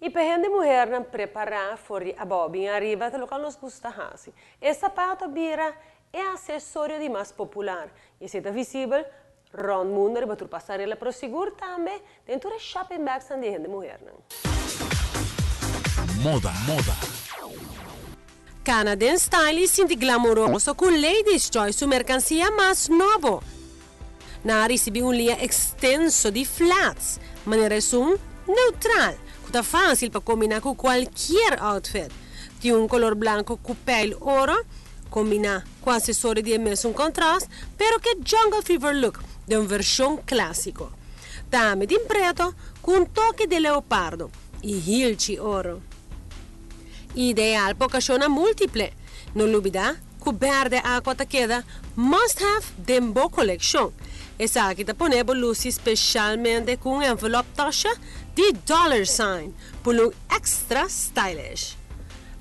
E para a mulher não preparar for a bobinha arriba, o local nos gusta assim. E sapato bira é acessório de mais popular. E se está visível, rond mundo, para tu passar ela para o seguro também, dentro de shopping bags de gente mulher. Moda. Canadian Style sinti glamouroso com Ladies Choice, mercancia mais novo. Na recebi linha extenso de flats, maneira neutral, que tá fácil para combinar com qualquer outfit. Tem color branco com pele ouro, combina com acessório de mesmo contraste, pero que jungle fever look de uma versão clássico. Também de preto com toque de leopardo e hilchi ouro. Ideal para ocasiões múltiplas. Não olvida que verde aqua te queda must have de boa coleção. Essa aqui te põe luz especialmente com envelope taxa de $sign, por um extra stylish.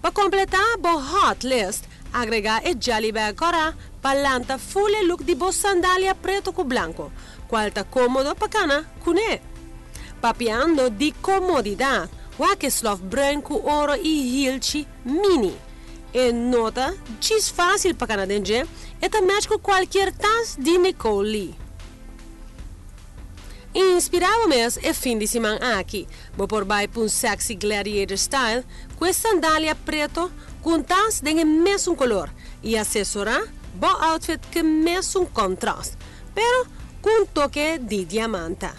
Para completar a hot list, agregar o Jelly Bag Cora para full look de boa sandália preto com branco, qual está cómodo para cana com ele. Papiando de comodidade, Wakeslov bruin com ouro e hilchi mini. E nota, diz fácil para canadense, e também com qualquer tas de Nicole Lee. Inspirado mesmo é fim de semana aqui. Vou por baixo um sexy gladiator style, com sandália preto, com tas de mesmo color, e acessorar bom outfit que mesmo contraste, pero com toque de diamante.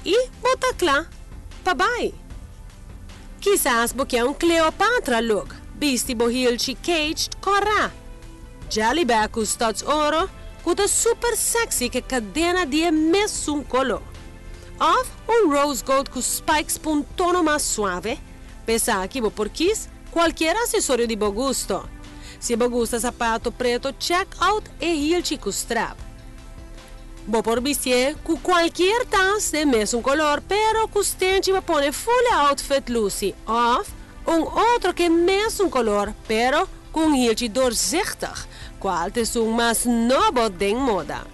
E bota claro, para baixo. Quizás porque é Cleopatra look, vesti bohilchi caged corra. Jelly bag com studs ouro, com super sexy que cadena de mesmo color. Of rose gold com spikes com tono mais suave. Pensar que por quis qualquer acessório de bom gosto. Se bom gosta sapato preto, check out e hilchi com strap. Vou por vestir com qualquer tas de mesmo color, pero custente vai pôr full outfit Lucy. Of outro que mesmo color, pero com hilchi doorzichtig, qual é mais novo de moda.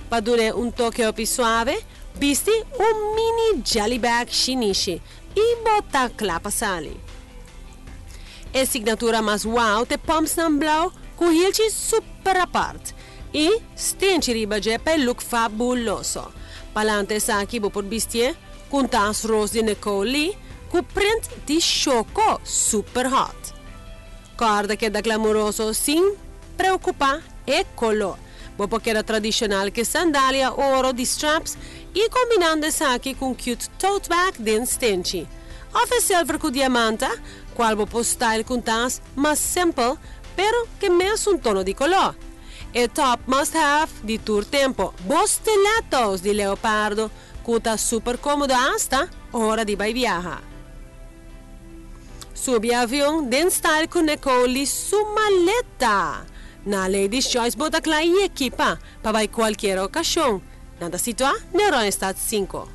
Para dar toque suave, vesti mini jelly bag shinishi e botar clapa sali. A signatura mais wow te pumps na blau com hilchi super apart. E stente riba para look fabuloso. Palante sa aqui por vestir com tas rose de Nicole Lee com print de choco super hot. Corda que da glamouroso sem preocupar é color. Vou porque era tradicional que sandália ouro de straps e combinando essa aqui com cute tote bag de stente. Off silver com diamante, qual vou por style com tas mais simple, pero que mesmo tono de color. E top must have de tour tempo, bostellatos de leopardo, que está super cómodo hasta hora de viajar. Subi avião den style com Nicole su maleta. Na Ladies Choice bota clara e equipa para qualquer ocasião. Nada situar, Neuron Stat 5.